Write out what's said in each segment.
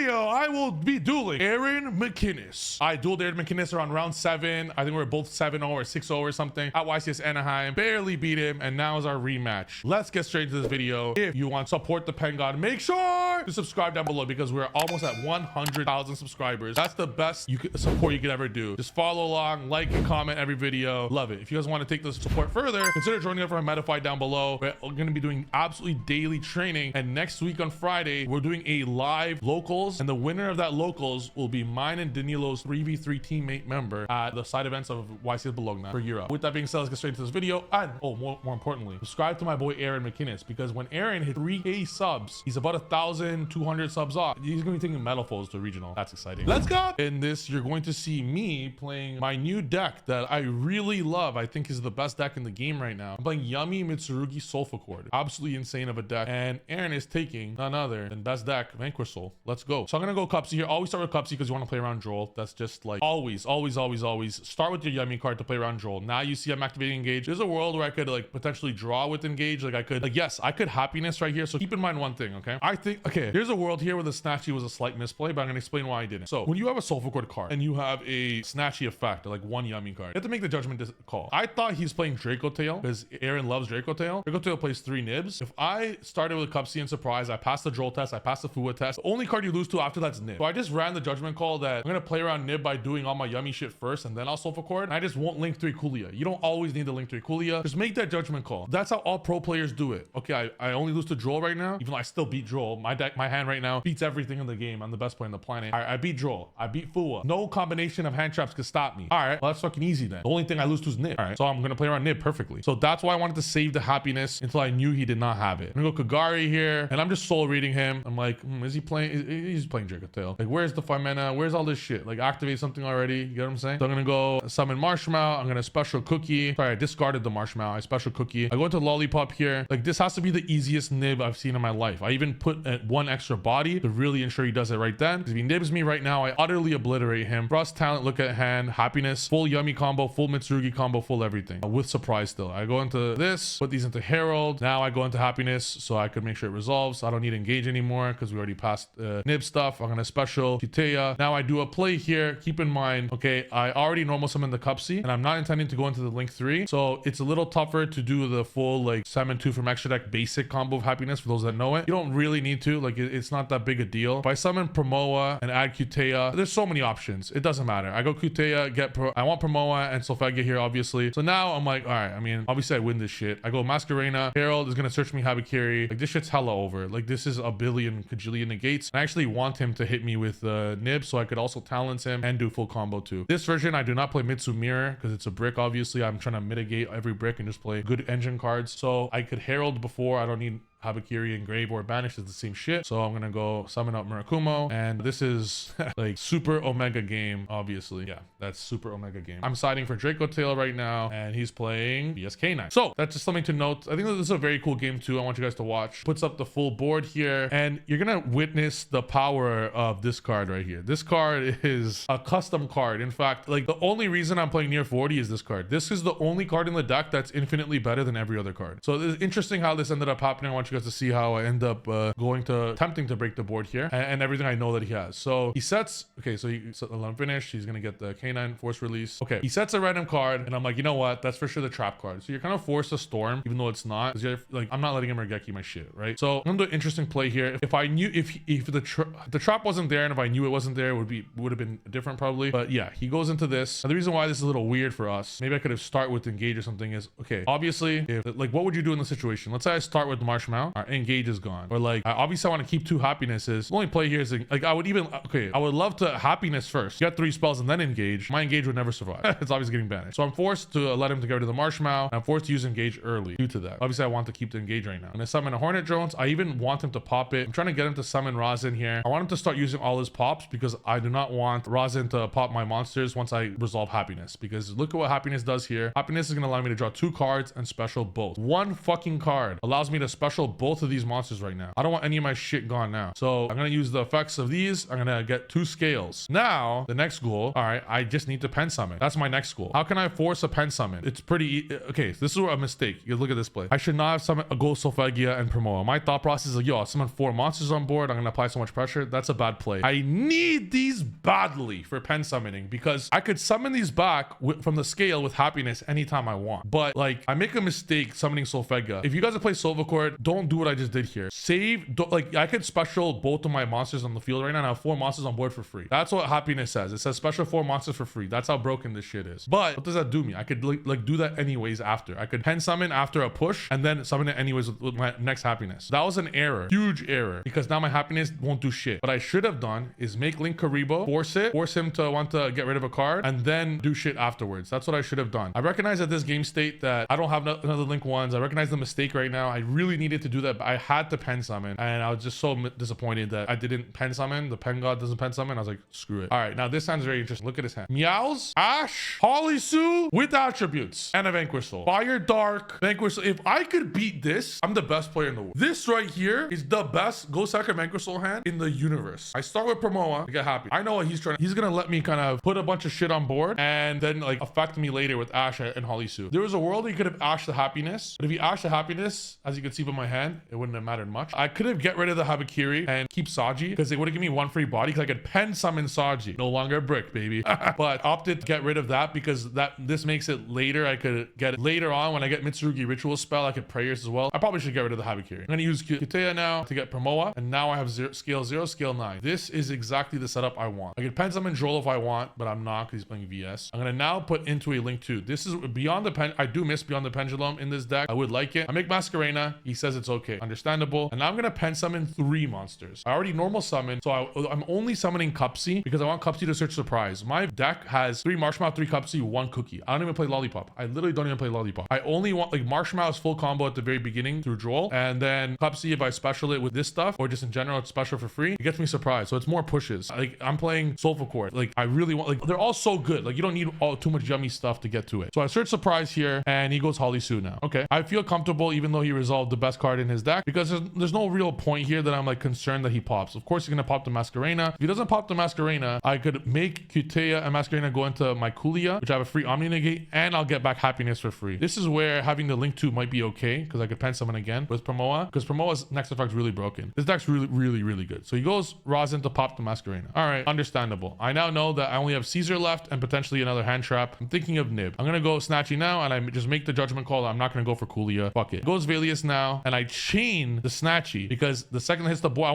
video, I will be dueling Aaron McInnes. I dueled Aaron McInnes around round 7. I think we were both 7-0 or 6-0 or something at YCS Anaheim. Barely beat him, and now is our rematch. Let's get straight into this video. If you want to support the Pen God, make sure to subscribe down below because we're almost at 100,000 subscribers. That's the best support you could ever do. Just follow along, like and comment every video. Love it. If you guys want to take this support further, consider joining up for a meta fight down below. We're going to be doing absolutely daily training, and next week on Friday we're doing a live locals, and the winner of that locals will be mine and Danilo's 3v3 teammate member at the side events of YCS Bologna for Europe. With that being said, let's get straight into this video. And more importantly, subscribe to my boy Aaron McInnes, because when Aaron hit 3K subs, he's about 1,200 subs off. He's going to be taking metal foes to regional. That's exciting. Let's go. In this, you're going to see me playing my new deck that I really love. I think is the best deck in the game right now. I'm playing Yummy Mitsurugi Sulfur Cord. Absolutely insane of a deck. And Aaron is taking none other than best deck, Vanquish Soul. Let's go. So I'm going to go Cupsy here. Always start with Cupsy because you want to play around Joel. That's just like always start with your Yummy card to play around Joel. Now you see I'm activating Engage. There's a world where I could like potentially draw with Engage. Like I could, yes, I could Happiness right here. So keep in mind one thing, okay? I think, okay, there's a world here where the Snatchy was a slight misplay, but I'm going to explain why I didn't. So when you have a Sulfur Cord card and you have a Snatchy effect, like one Yummy card, you have to make the judgment call. I thought he's playing Draco Tail because Aaron loves Draco Tail. Draco Tail plays 3 nibs. If I started with Cupsy and Surprise, I passed the Droll test, I passed the Fua test. The only card you lose to after that's Nib. So I just ran the judgment call that I'm going to play around Nib by doing all my Yummy shit first, and then I'll Sulfur Cord. And I just won't Link 3 Coolia. You don't always need to Link 3 Coolia. Just make that judgment call. That's how all pro players do it. Okay, I only lose to Droll right now, even though I still beat Droll. My deck, my hand right now beats everything in the game. I'm the best player on the planet. I beat Droll. I beat Fua. No combination of hand traps could stop me. All right, well, that's fucking easy then. The only thing I lose to is Nib. All right, so I'm gonna play around Nib perfectly. So that's why I wanted to save the Happiness until I knew he did not have it. I'm gonna go Kagari here, and I'm just soul reading him. I'm like, is he playing? He's playing Draco Tail. Like, where's the 5 mana? Where's all this shit? Like, activate something already. You get what I'm saying? So I'm gonna go summon Marshmallow. I'm gonna special Cookie. Sorry, I discarded the Marshmallow. I special Cookie. I go into Lollipop here. Like, this has to be the easiest Nib I've seen in my life. I even put one extra body to really ensure he does it right then. Because if he nibs me right now, I utterly obliterate him. Frost Talent, look at hand, Happiness, full Yummy combo, full Mitsurugi combo, full everything. With Surprise still. I go into this, put these into Herald. Now I go into Happiness so I could make sure it resolves. I don't need Engage anymore because we already passed Nib stuff. I'm gonna special Kitea. Now I do a play here. Keep in mind, okay, I already normal summon the Cupsy, and I'm not intending to go into the Link 3. So it's a little tougher to do the full like summon 2 from extra deck basic combo of Happiness for those that know it. You don't really need to, like it's not that big a deal. If I summon Promoa and add Kitea, there's so many options. It doesn't matter. I go Kitea, I want Promoa and Sopha get here obviously. So now I'm like, all right, I mean, obviously I win this shit. I go Masquerena. Herald is gonna search me Habakiri. Like this shit's hella over. Like this is a billion kajillion negates. I actually want him to hit me with Nib so I could also talents him and do full combo too. This version I do not play Mitsu Mirror because it's a brick. Obviously I'm trying to mitigate every brick and just play good engine cards. So I could Herald before. I don't need Habakiri, Engrave, or Banish is the same shit. So I'm gonna go summon up Murakumo, and this is like super Omega game, obviously. Yeah, that's super Omega game. I'm siding for Draco Tail right now, and he's playing BSK9. So that's just something to note. I think this is a very cool game too. I want you guys to watch. Puts up the full board here, and you're gonna witness the power of this card right here. This card is a custom card. In fact, like the only reason I'm playing near 40 is this card. This is the only card in the deck that's infinitely better than every other card. So it's interesting how this ended up happening. I want you guys to see how I end up attempting to break the board here and everything I know that he has. So he sets, okay, so let him finish. He's gonna get the Canine Force Release. Okay, he sets a random card, and I'm like, you know what? That's for sure the trap card. So you're kind of forced to Storm, even though it's not. Because you're like, I'm not letting him Regeki my shit, right? So I'm gonna do an interesting play here. If I knew if the trap wasn't there, and if I knew it wasn't there, it would have been different probably. But yeah, he goes into this. And the reason why this is a little weird for us, maybe I could have start with Engage or something, is okay. Obviously, if like, what would you do in the situation? Let's say I start with Marshmallow. Our Engage is gone, or like obviously I want to keep 2 Happinesses. The only play here is like I would love to Happiness first, get 3 spells, and then Engage. My Engage would never survive. It's always getting banished. So I'm forced to let him to get rid of the Marshmallow, and I'm forced to use Engage early due to that. Obviously I want to keep the Engage right now. And I summon a Hornet Drones. I even want him to pop it. I'm trying to get him to summon Rosin here. I want him to start using all his pops because I do not want Rosin to pop my monsters once I resolve Happiness, because look at what Happiness does here. Happiness is going to allow me to draw 2 cards and special both. 1 fucking card allows me to special both of these monsters right now. I don't want any of my shit gone now. So I'm gonna use the effects of these. I'm gonna get 2 scales. Now the next goal, all right, I just need to pen summon. That's my next goal. How can I force a pen summon? It's pretty okay. So this is a mistake. You look at this play. I should not have summoned a Ghost Solfegia and Promoa. My thought process is like, yo, I'll summon 4 monsters on board. I'm gonna apply so much pressure. That's a bad play. I need these badly for pen summoning because I could summon these back from the scale with happiness anytime I want. But like, I make a mistake summoning Solfegia. If you guys have played Solvacord, don't do what I just did here. Save, like I could special both of my monsters on the field right now and I have 4 monsters on board for free. That's what happiness says. It says special 4 monsters for free. That's how broken this shit is. But what does that do me? I could like do that anyways after. I could pen summon after a push and then summon it anyways with my next happiness. That was an error. Huge error. Because now my happiness won't do shit. What I should have done is make Link Karibo, force him to want to get rid of a card, and then do shit afterwards. That's what I should have done. I recognize at this game state that I don't have another Link ones. I recognize the mistake right now. I really needed to do that, but I had to pen summon, and I was just so disappointed that I didn't pen summon. The pen god doesn't pen summon. I was like, screw it. All right, now this sounds very interesting. Look at his hand. Meows, Ash, Holisu with attributes, and a Vanquish Soul. Fire Dark, Vanquish Soul. If I could beat this, I'm the best player in the world. This right here is the best Ghost Sacker Vanquish Soul hand in the universe. I start with Promoa to get happy. I know what he's trying to. He's gonna let me kind of put a bunch of shit on board and then like affect me later with Ash and Holisu. There was a world he could have Ashed the happiness, but if he Ashed the happiness, as you can see by my hand, it wouldn't have mattered much. I could have get rid of the Habakiri and keep Saji because they would have given me 1 free body because I could pen summon Saji. No longer a brick, baby. But opted to get rid of that because this makes it later. I could get it later on when I get Mitsurugi Ritual Spell. I could Prayers as well. I probably should get rid of the Habakiri. I'm gonna use Kitea now to get Promoa, and now I have scale 0, scale 9. This is exactly the setup I want. I could pen summon Joel if I want, but I'm not because he's playing VS. I'm gonna now put into a Link 2. This is Beyond the Pen. I do miss Beyond the Pendulum in this deck. I would like it. I make Masquerena. He says it's okay. Understandable. And now I'm gonna pen summon 3 monsters. I already normal summon, so I'm only summoning Cupsy because I want Cupsy to search surprise. My deck has 3 Marshmallow, 3 Cupsy, 1 Cookie. I don't even play Lollipop. I literally don't even play Lollipop. I only want like Marshmallow's full combo at the very beginning through Joel, and then Cupsy if I special it with this stuff or just in general it's special for free. It gets me surprised. So it's more pushes. Like I'm playing Soulful Core. Like I really want, like they're all so good. Like you don't need too much yummy stuff to get to it. So I search surprise here and he goes Holisu now. Okay. I feel comfortable even though he resolved the best card in his deck because there's no real point here that I'm like concerned that he pops. Of course he's gonna pop the Masquerena. If he doesn't pop the Masquerena, I could make Kitea and Masquerena go into my Kulia, which I have a free Omni Negate, and I'll get back happiness for free. This is where having the Link 2 might be okay because I could pen summon again with Promoa because Promoa's next effect's really broken. This deck's really good. So he goes Rosin to pop the Masquerena. All right, understandable. I now know that I only have Caesar left and potentially another hand trap. I'm thinking of Nib. I'm gonna go Snatchy now and I just make the judgment call that I'm not gonna go for Kulia. Fuck it. Goes Valius now and I chain the Snatchy because the second it hits the board, I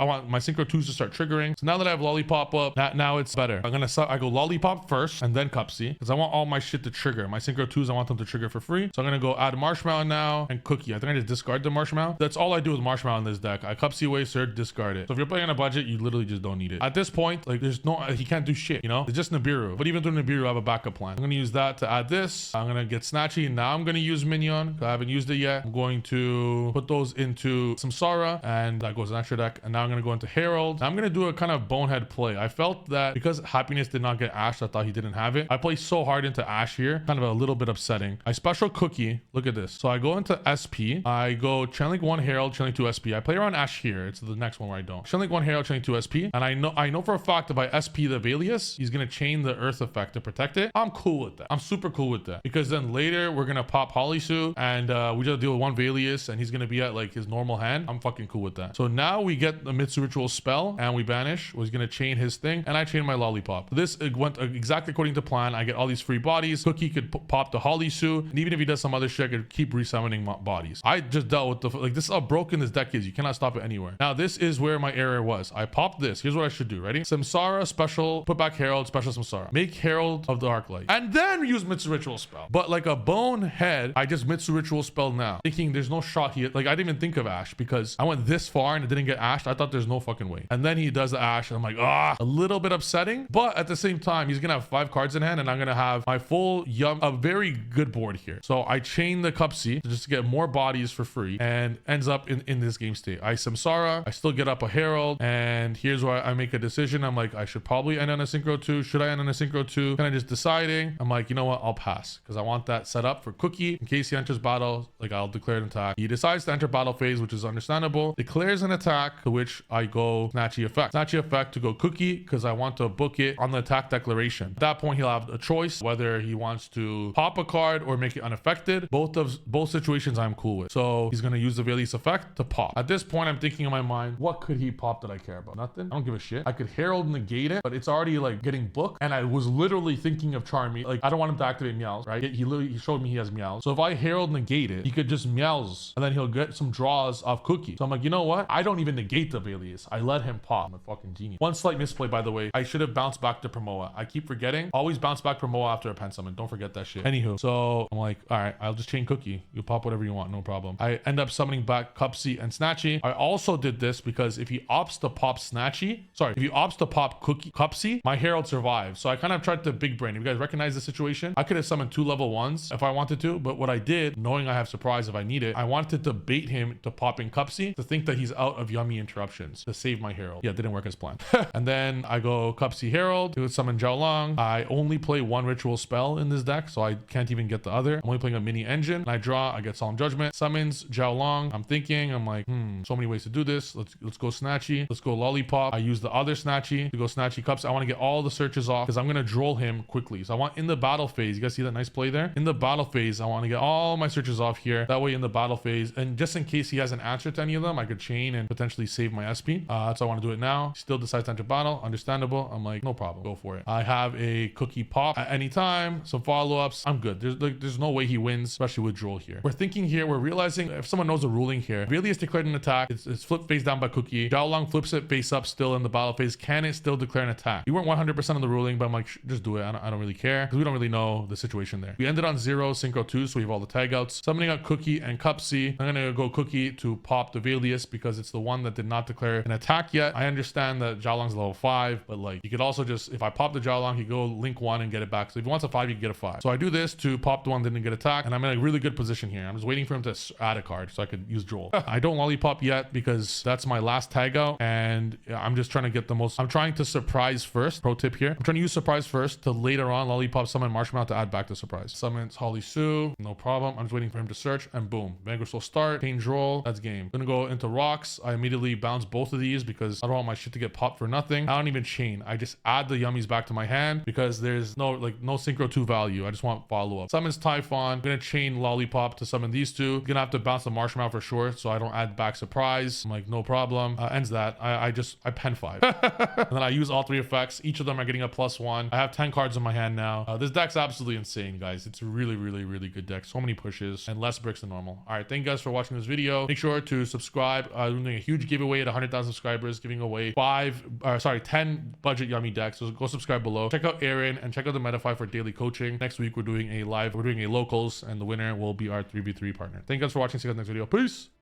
want my Synchro 2s to start triggering. So now that I have Lollipop up, now it's better. I go Lollipop first and then Cupsy because I want all my shit to trigger. My Synchro 2s, I want them to trigger for free. So I'm gonna go add Marshmallow now and Cookie. I think I just discard the Marshmallow. That's all I do with Marshmallow in this deck. I Cupsy away, search, discard it. So if you're playing on a budget, you literally just don't need it. At this point, like there's no, he can't do shit, you know? It's just Nibiru. But even through Nibiru, I have a backup plan. I'm gonna use that to add this. I'm gonna get Snatchy. Now I'm gonna use Minion. I haven't used it yet. I'm going to put those into Samsara and that goes in extra deck. And now I'm gonna go into Herald. Now I'm gonna do a kind of bonehead play. I felt that because Happiness did not get Ash, I thought he didn't have it. I play so hard into Ash here, kind of a little bit upsetting. I special Cookie. Look at this. So I go into SP. I go Chainlink 1 Herald, Chainlink 2 SP. I play around Ash here. It's the next one where I don't. Chainlink 1 Herald, Chainlink 2 SP. And I know for a fact if I SP the Valius, he's gonna chain the Earth effect to protect it. I'm cool with that. I'm super cool with that. Because then later we're gonna pop Holisu and we just deal with 1 Valius and he's gonna be at like his normal hand. I'm fucking cool with that. So now we get the Mitsu Ritual spell and we banish. Was gonna chain his thing and I chain my Lollipop. This went exactly according to plan. I get all these free bodies. Cookie could pop the Holisu, and even if he does some other shit, I could keep resummoning bodies. I just dealt with this is how broken this deck is. You cannot stop it anywhere. Now this is where my error was. I popped this. Here's what I should do. Ready? Samsara special, put back Herald, special Samsara. Make Herald of the Arclight. And then use Mitsu Ritual spell. But like a bonehead, I just Mitsu Ritual spell now. Thinking there's no shot here. Like I didn't even think of Ash because I went this far and it didn't get Ashed. I thought there's no fucking way. And then he does the Ash and I'm like, a little bit upsetting. But at the same time, he's gonna have 5 cards in hand and I'm gonna have my full a very good board here. So I chain the Cupsy just to get more bodies for free and ends up in this game state. I Samsara, I still get up a Herald, and here's where I make a decision. I'm like, I should probably end on a Synchro 2. Should I end on a Synchro 2? Kind of just deciding. I'm like, you know what? I'll pass because I want that set up for Cookie in case he enters battle. Like I'll declare an attack. He decides decides to enter battle phase, which is understandable. Declares an attack, to which I go Snatchy Effect. Snatchy Effect to go Cookie, because I want to book it on the attack declaration. At that point, he'll have a choice whether he wants to pop a card or make it unaffected. Both situations I'm cool with. So he's going to use the Valius Effect to pop. At this point, I'm thinking in my mind, what could he pop that I care about? Nothing. I don't give a shit. I could Herald negate it, but it's already like getting booked. And I was literally thinking of Charmy. Like, I don't want him to activate Meows, right? He showed me he has Meows. So if I Herald negate it, he could just Meows and then he'll get some draws off Cookie. So I'm like, you know what? I don't even negate the Valius. I let him pop. I'm a fucking genius. One slight misplay, by the way. I should have bounced back to Promoa. I keep forgetting. Always bounce back Promoa after a pen summon. Don't forget that shit. Anywho, so I'm like, all right, I'll just chain Cookie. You pop whatever you want, no problem. I end up summoning back Cupsy and Snatchy. I also did this because if he opts to pop Snatchy, sorry, if he opts to pop Cupsy, my Herald survives. So I kind of tried to big brain. If you guys recognize the situation, I could have summoned 2 level 1s if I wanted to, but what I did, knowing I have surprise if I need it, I wanted to bait him to popping Cupsy to think that he's out of yummy interruptions to save my Herald. Yeah, it didn't work as planned. And then I go Cupsy Herald to summon Jiaolong. I only play 1 ritual spell in this deck, so I can't even get the other. I'm only playing a mini engine. And I draw, I get Solemn Judgment, summons Jiaolong. I'm thinking, I'm like, so many ways to do this. Let's go Snatchy. Let's go Lollipop. I use the other Snatchy to go Snatchy Cups. I want to get all the searches off because I'm going to droll him quickly. So I want in the battle phase, you guys see that nice play there? In the battle phase, I want to get all my searches off here. That way in the battle phase, and just in case he has an answer to any of them, I could chain and potentially save my SP. So I want to do it now. Still decides to enter battle. Understandable. I'm like, no problem. Go for it. I have a Cookie pop at any time. Some follow-ups. I'm good. There's no way he wins, especially with droll here. We're thinking here, we're realizing if someone knows the ruling here, Valius declared an attack. It's flipped face down by Cookie. Jiaolong flips it face up still in the battle phase. Can it still declare an attack? We weren't 100% on the ruling, but I'm like, just do it. I don't really care because we don't really know the situation there. We ended on 0 synchro 2, so we have all the tag outs. Summoning up Cookie and Cupsy. I'm gonna go Cookie to pop the Valius because it's the one that did not declare an attack yet. I understand that Jiaolong's level 5, but like you could also just, if I pop the Jiaolong, he go link 1 and get it back. So if he wants a 5, you can get a 5. So I do this to pop the one that didn't get attacked, and I'm in a really good position here. I'm just waiting for him to add a card so I could use droll. I don't Lollipop yet because that's my last tag out, and I'm just trying to get the most. I'm trying to surprise first. Pro tip here. I'm trying to use surprise first to later on Lollipop summon Marshmallow to add back to surprise. Summons Holly Sue. No problem. I'm just waiting for him to search, and boom. Vanquish will start. Change roll. That's game. Gonna go into rocks. I immediately bounce both of these because I don't want my shit to get popped for nothing. I don't even chain. I just add the yummies back to my hand because there's no synchro 2 value. I just want follow up. Summons Typhon. I'm gonna chain Lollipop to summon these two. Gonna have to bounce the Marshmallow for sure, so I don't add back surprise. I'm like, no problem. Ends that. I pen 5. And then I use all 3 effects. Each of them are getting a +1. I have 10 cards in my hand now. This deck's absolutely insane, guys. It's a really, really, really good deck. So many pushes and less bricks than normal. All right, thank you guys for watching this video. Make sure to subscribe. I'm doing a huge giveaway at 100,000 subscribers, giving away 10 budget yummy decks. So go subscribe below. Check out Aaron and check out the Metafy for daily coaching. Next week we're doing a locals, and the winner will be our 3v3 partner. Thank you guys for watching. See you guys next video. Peace.